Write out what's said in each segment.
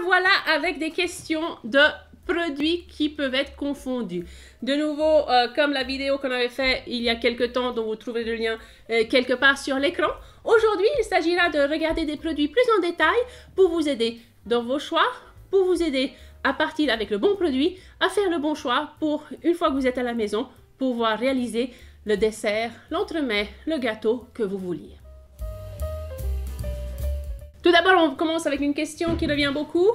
revoilà avec des questions de produits qui peuvent être confondus. De nouveau, comme la vidéo qu'on avait fait il y a quelques temps, dont vous trouverez le lien quelque part sur l'écran. Aujourd'hui, il s'agira de regarder des produits plus en détail pour vous aider dans vos choix, pour vous aider à partir avec le bon produit, à faire le bon choix pour, une fois que vous êtes à la maison, pouvoir réaliser le dessert, l'entremets, le gâteau que vous vouliez. Tout d'abord, on commence avec une question qui revient beaucoup.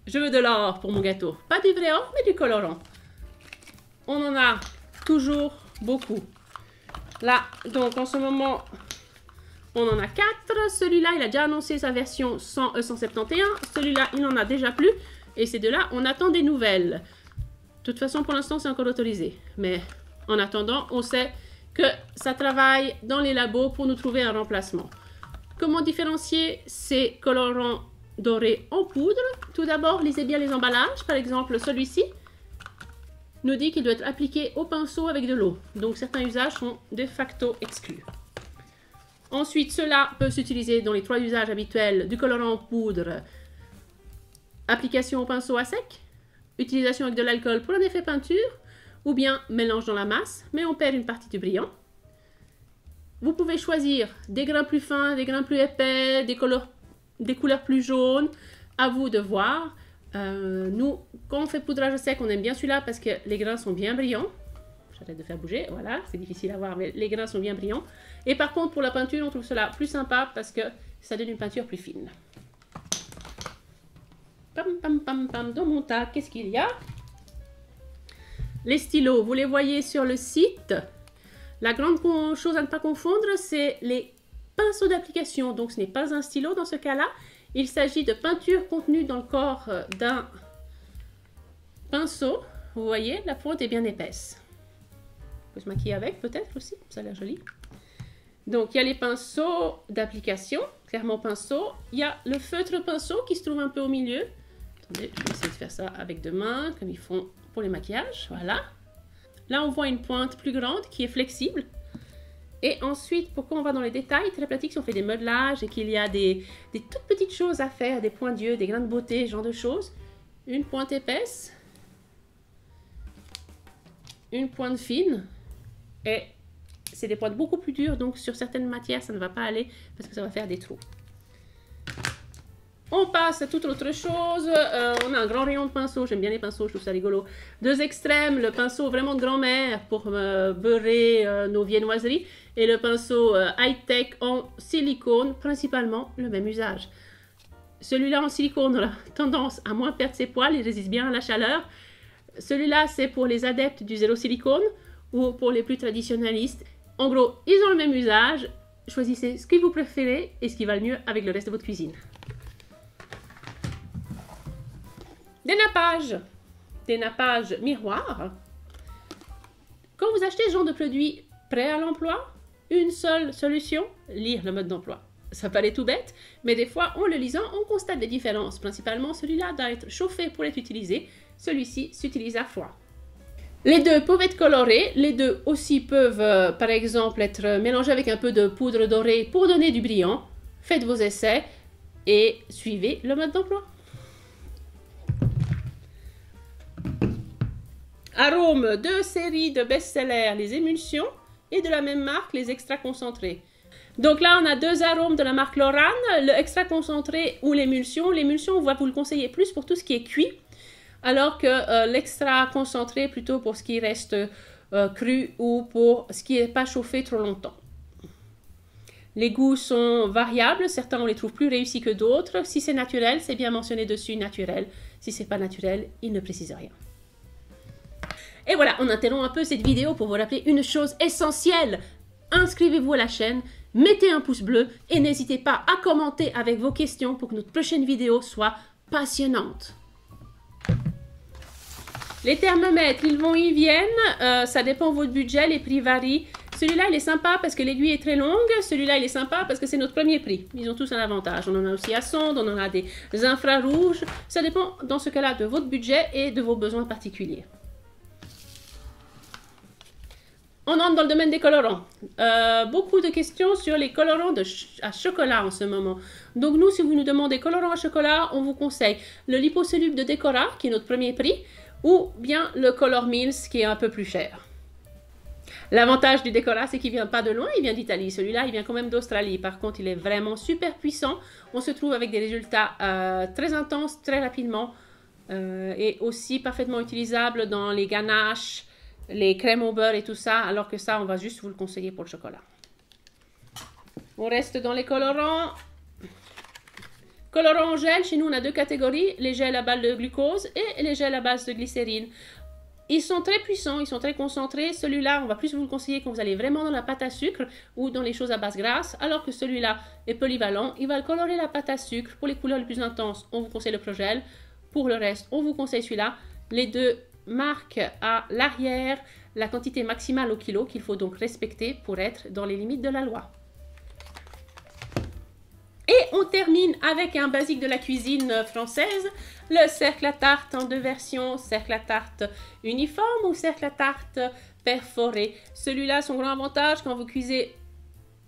Je veux de l'or pour mon gâteau. Pas du vrai or, mais du colorant. On en a toujours beaucoup. Là, donc en ce moment, on en a 4. Celui-là, il a déjà annoncé sa version 171. Celui-là, il n'en a déjà plus. Et ces deux-là, on attend des nouvelles. De toute façon, pour l'instant, c'est encore autorisé. Mais en attendant, on sait que ça travaille dans les labos pour nous trouver un remplacement. Comment différencier ces colorants dorés en poudre? Tout d'abord, lisez bien les emballages. Par exemple, celui-ci nous dit qu'il doit être appliqué au pinceau avec de l'eau. Donc, certains usages sont de facto exclus. Ensuite, cela peut s'utiliser dans les 3 usages habituels du colorant en poudre. Application au pinceau à sec, utilisation avec de l'alcool pour un effet peinture, ou bien mélange dans la masse, mais on perd une partie du brillant. Vous pouvez choisir des grains plus fins, des grains plus épais, des couleurs plus jaunes. À vous de voir. Nous, quand on fait poudrage sec, on aime bien celui-là parce que les grains sont bien brillants. J'arrête de faire bouger, voilà, c'est difficile à voir, mais les grains sont bien brillants. Et par contre, pour la peinture, on trouve cela plus sympa parce que ça donne une peinture plus fine. Pam, pam, pam, pam, dans mon tas, qu'est-ce qu'il y a? Les stylos, vous les voyez sur le site. La grande chose à ne pas confondre, c'est les pinceaux d'application. Donc, ce n'est pas un stylo dans ce cas-là. Il s'agit de peinture contenue dans le corps d'un pinceau. Vous voyez, la pointe est bien épaisse. On peut se maquiller avec, peut-être aussi. Ça a l'air joli. Donc, il y a les pinceaux d'application, clairement pinceau. Il y a le feutre pinceau qui se trouve un peu au milieu. Attendez, je vais essayer de faire ça avec 2 mains, comme ils font pour les maquillages. Voilà. Là, on voit une pointe plus grande qui est flexible. Et ensuite, pourquoi on va dans les détails, très pratique si on fait des modelages et qu'il y a des toutes petites choses à faire, des points d'yeux, des grains de beauté, ce genre de choses. Une pointe épaisse, une pointe fine, et c'est des pointes beaucoup plus dures, donc sur certaines matières, ça ne va pas aller parce que ça va faire des trous. On passe à toute autre chose. On a un grand rayon de pinceaux. J'aime bien les pinceaux, je trouve ça rigolo. 2 extrêmes, le pinceau vraiment de grand-mère pour beurrer nos viennoiseries et le pinceau high-tech en silicone, principalement le même usage. Celui-là en silicone a tendance à moins perdre ses poils, il résiste bien à la chaleur. Celui-là, c'est pour les adeptes du zéro silicone ou pour les plus traditionnalistes. En gros, ils ont le même usage. Choisissez ce que vous préférez et ce qui va le mieux avec le reste de votre cuisine. Des nappages miroirs. Quand vous achetez ce genre de produit prêt à l'emploi, une seule solution, lire le mode d'emploi. Ça paraît tout bête, mais des fois, en le lisant, on constate des différences. Principalement, celui-là doit être chauffé pour être utilisé. Celui-ci s'utilise à froid. Les deux peuvent être colorés. Les deux aussi peuvent, par exemple, être mélangés avec un peu de poudre dorée pour donner du brillant. Faites vos essais et suivez le mode d'emploi. Arômes, 2 séries de best-sellers, les émulsions, et de la même marque, les extra concentrés. Donc là, on a 2 arômes de la marque Lorane, le extra concentré ou l'émulsion. L'émulsion, on va vous le conseiller plus pour tout ce qui est cuit, alors que l'extra concentré, plutôt pour ce qui reste cru ou pour ce qui n'est pas chauffé trop longtemps. Les goûts sont variables, certains on les trouve plus réussis que d'autres. Si c'est naturel, c'est bien mentionné dessus, naturel. Si c'est pas naturel, il ne précise rien. Et voilà, on interrompt un peu cette vidéo pour vous rappeler une chose essentielle. Inscrivez-vous à la chaîne, mettez un pouce bleu et n'hésitez pas à commenter avec vos questions pour que notre prochaine vidéo soit passionnante. Les thermomètres, ils vont, ils viennent, ça dépend de votre budget, les prix varient. Celui-là, il est sympa parce que l'aiguille est très longue, celui-là, il est sympa parce que c'est notre premier prix. Ils ont tous un avantage. On en a aussi à sonde, on en a des infrarouges. Ça dépend, dans ce cas-là, de votre budget et de vos besoins particuliers. On entre dans le domaine des colorants. Beaucoup de questions sur les colorants à chocolat en ce moment. Donc nous, si vous nous demandez colorants à chocolat, on vous conseille le liposoluble de Decora, qui est notre premier prix, ou bien le Color Mills, qui est un peu plus cher. L'avantage du Decora, c'est qu'il ne vient pas de loin, il vient d'Italie. Celui-là, il vient quand même d'Australie. Par contre, il est vraiment super puissant. On se trouve avec des résultats très intenses, très rapidement, et aussi parfaitement utilisable dans les ganaches, les crèmes au beurre et tout ça, alors que ça, on va juste vous le conseiller pour le chocolat. On reste dans les colorants. Colorants en gel, chez nous, on a deux catégories, les gels à base de glucose et les gels à base de glycérine. Ils sont très puissants, ils sont très concentrés. Celui-là, on va plus vous le conseiller quand vous allez vraiment dans la pâte à sucre ou dans les choses à base grasse, alors que celui-là est polyvalent. Il va colorer la pâte à sucre. Pour les couleurs les plus intenses, on vous conseille le Progel. Pour le reste, on vous conseille celui-là. Les deux marque à l'arrière la quantité maximale au kilo qu'il faut donc respecter pour être dans les limites de la loi. Et on termine avec un basique de la cuisine française, le cercle à tarte en deux versions, cercle à tarte uniforme ou cercle à tarte perforé. Celui-là, son grand avantage, quand vous cuisez,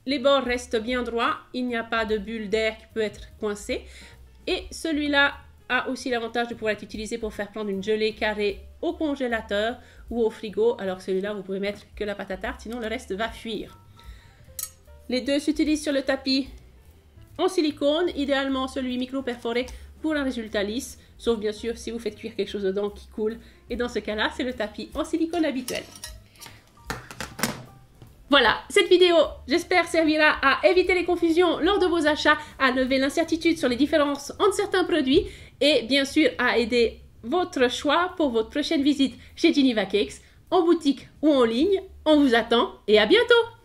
les bords restent bien droits, il n'y a pas de bulle d'air qui peut être coincée. Et celui-là a aussi l'avantage de pouvoir être utilisé pour faire prendre une gelée carrée au congélateur ou au frigo, alors que celui-là, vous pouvez mettre que la pâte à tarte, sinon le reste va fuir. Les deux s'utilisent sur le tapis en silicone, idéalement celui micro-perforé pour un résultat lisse, sauf bien sûr si vous faites cuire quelque chose dedans qui coule, et dans ce cas-là, c'est le tapis en silicone habituel. Voilà, cette vidéo, j'espère, servira à éviter les confusions lors de vos achats, à lever l'incertitude sur les différences entre certains produits et bien sûr à aider votre choix pour votre prochaine visite chez Geneva Cakes, en boutique ou en ligne. On vous attend et à bientôt!